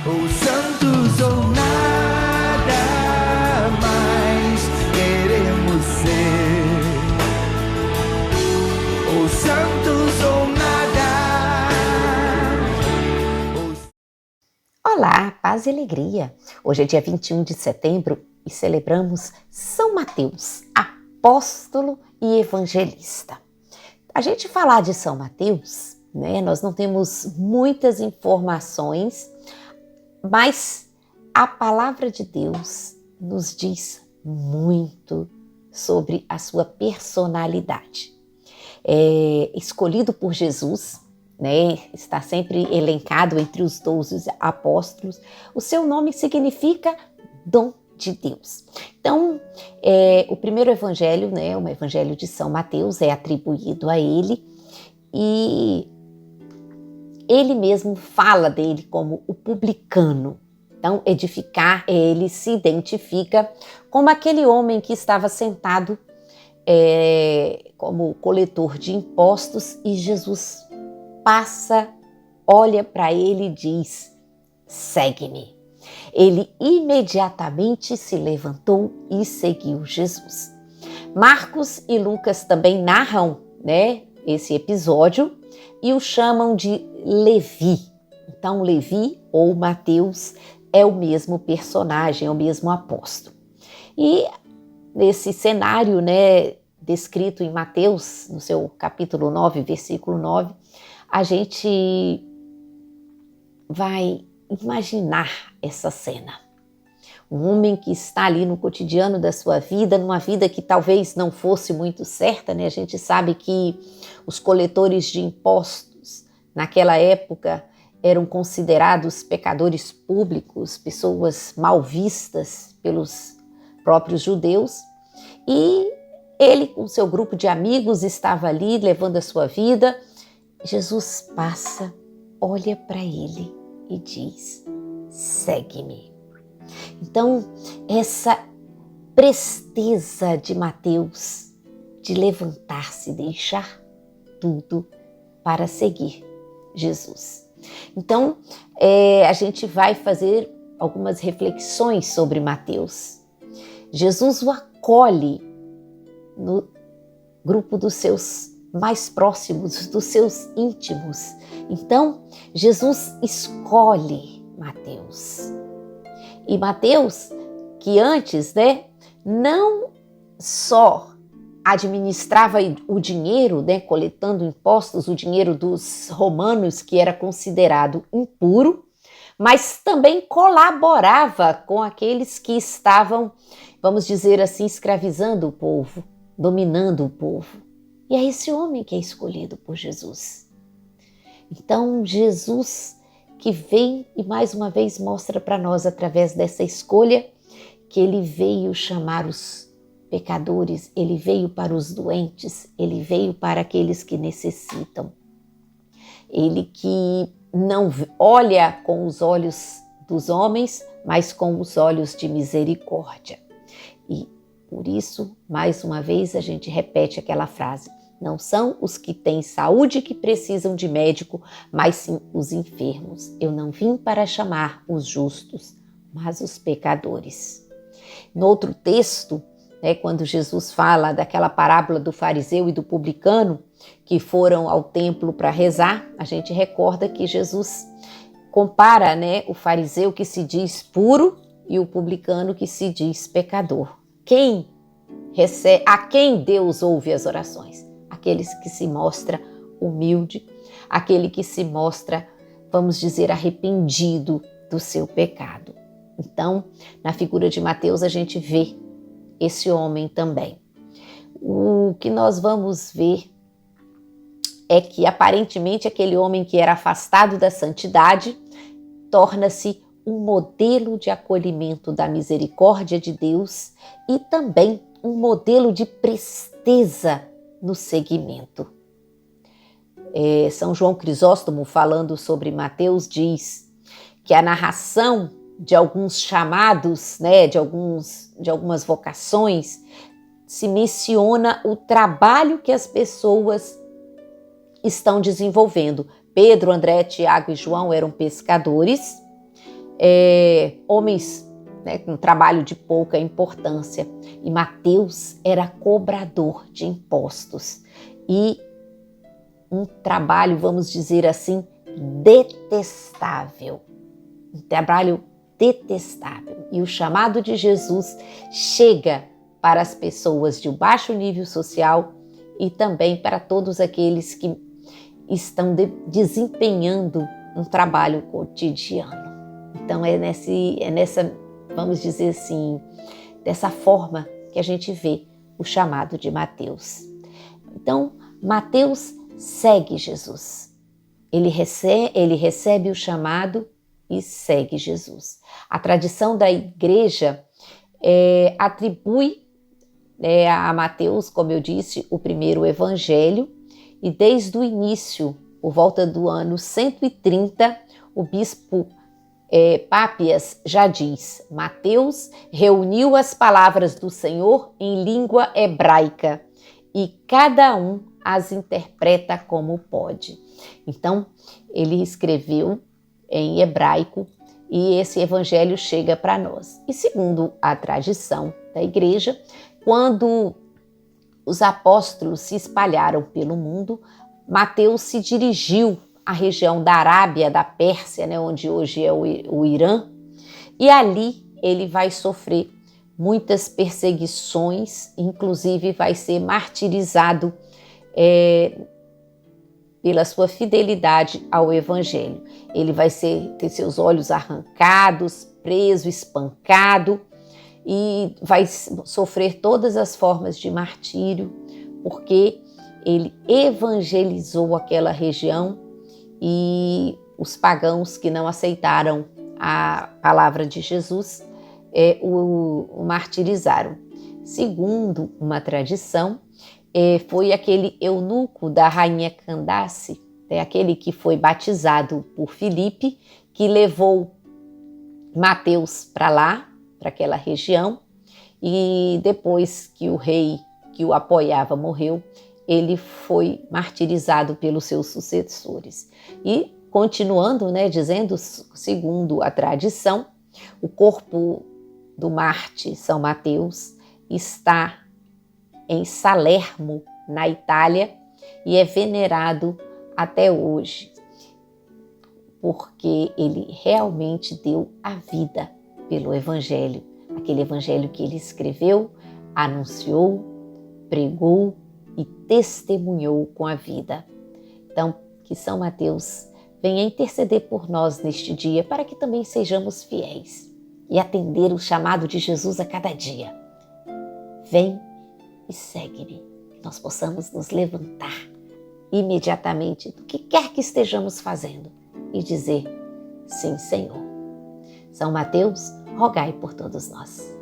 ou santos ou nada mais queremos ser, ou santos ou nada. Olá, paz e alegria! Hoje é dia 21 de setembro e celebramos São Mateus, apóstolo e evangelista. A gente falar de São Mateus, né, nós não temos muitas informações, mas a palavra de Deus nos diz muito sobre a sua personalidade. Escolhido por Jesus, né, está sempre elencado entre os 12 apóstolos, o seu nome significa dom de Deus. Então, o primeiro evangelho, né, o evangelho de São Mateus, é atribuído a ele e ele mesmo fala dele como o publicano. Então, ele se identifica como aquele homem que estava sentado como coletor de impostos e Jesus passa, olha para ele e diz: segue-me. Ele imediatamente se levantou e seguiu Jesus. Marcos e Lucas também narram, né, esse episódio e o chamam de Levi. Então, Levi ou Mateus é o mesmo personagem, é o mesmo apóstolo. E nesse cenário, né, descrito em Mateus, no seu capítulo 9, versículo 9, a gente vai imaginar essa cena. Um homem que está ali no cotidiano da sua vida, numa vida que talvez não fosse muito certa, né? A gente sabe que os coletores de impostos naquela época eram considerados pecadores públicos, pessoas mal vistas pelos próprios judeus, e ele com seu grupo de amigos estava ali levando a sua vida. Jesus passa, olha para ele e diz: segue-me. Então, essa presteza de Mateus de levantar-se, deixar tudo para seguir Jesus. Então, a gente vai fazer algumas reflexões sobre Mateus. Jesus o acolhe no grupo dos seus mais próximos, dos seus íntimos. Então, Jesus escolhe Mateus. E Mateus, que antes, né, não só administrava o dinheiro, né, coletando impostos, o dinheiro dos romanos, que era considerado impuro, mas também colaborava com aqueles que estavam, vamos dizer assim, escravizando o povo, dominando o povo. E é esse homem que é escolhido por Jesus. Então, Jesus que vem e mais uma vez mostra para nós, através dessa escolha, que ele veio chamar os pecadores, ele veio para os doentes, ele veio para aqueles que necessitam. Ele que não olha com os olhos dos homens, mas com os olhos de misericórdia. E por isso, mais uma vez, a gente repete aquela frase: não são os que têm saúde que precisam de médico, mas sim os enfermos. Eu não vim para chamar os justos, mas os pecadores. No outro texto, né, quando Jesus fala daquela parábola do fariseu e do publicano que foram ao templo para rezar, a gente recorda que Jesus compara, né, o fariseu que se diz puro e o publicano que se diz pecador. A quem Deus ouve as orações? Aqueles que se mostra humilde, aquele que se mostra, vamos dizer, arrependido do seu pecado. Então, na figura de Mateus, a gente vê esse homem também. O que nós vamos ver é que, aparentemente, aquele homem que era afastado da santidade torna-se um modelo de acolhimento da misericórdia de Deus e também um modelo de presteza no seguimento. São João Crisóstomo, falando sobre Mateus, diz que a narração de alguns chamados, né, de algumas vocações, se menciona o trabalho que as pessoas estão desenvolvendo. Pedro, André, Tiago e João eram pescadores, homens, né, com trabalho de pouca importância. E Mateus era cobrador de impostos e um trabalho, vamos dizer assim, detestável. Um trabalho detestável. E o chamado de Jesus chega para as pessoas de baixo nível social e também para todos aqueles que estão desempenhando um trabalho cotidiano. Então é nessa, vamos dizer assim, dessa forma que a gente vê o chamado de Mateus. Então, Mateus segue Jesus. Ele recebe o chamado e segue Jesus. A tradição da igreja atribui a Mateus, como eu disse, o primeiro evangelho, e desde o início, por volta do ano 130, o bispo Pápias já diz: Mateus reuniu as palavras do Senhor em língua hebraica e cada um as interpreta como pode. Então, ele escreveu em hebraico e esse evangelho chega para nós. E segundo a tradição da igreja, quando os apóstolos se espalharam pelo mundo, Mateus se dirigiu à região da Arábia, da Pérsia, né, onde hoje é o Irã, e ali ele vai sofrer muitas perseguições, inclusive vai ser martirizado pela sua fidelidade ao Evangelho. Ele vai ter seus olhos arrancados, preso, espancado, e vai sofrer todas as formas de martírio, porque ele evangelizou aquela região e os pagãos que não aceitaram a palavra de Jesus o martirizaram. Segundo uma tradição, foi aquele eunuco da rainha Candace, aquele que foi batizado por Filipe, que levou Mateus para lá, para aquela região, e depois que o rei que o apoiava morreu, ele foi martirizado pelos seus sucessores. E continuando, dizendo, segundo a tradição, o corpo do Marte São Mateus está em Salermo, na Itália, e é venerado até hoje, porque ele realmente deu a vida pelo Evangelho, aquele Evangelho que ele escreveu, anunciou, pregou e testemunhou com a vida. Então, que São Mateus venha interceder por nós neste dia, para que também sejamos fiéis e atender o chamado de Jesus a cada dia. Vem e segue-me, que nós possamos nos levantar imediatamente do que quer que estejamos fazendo e dizer: sim, Senhor. São Mateus, rogai por todos nós.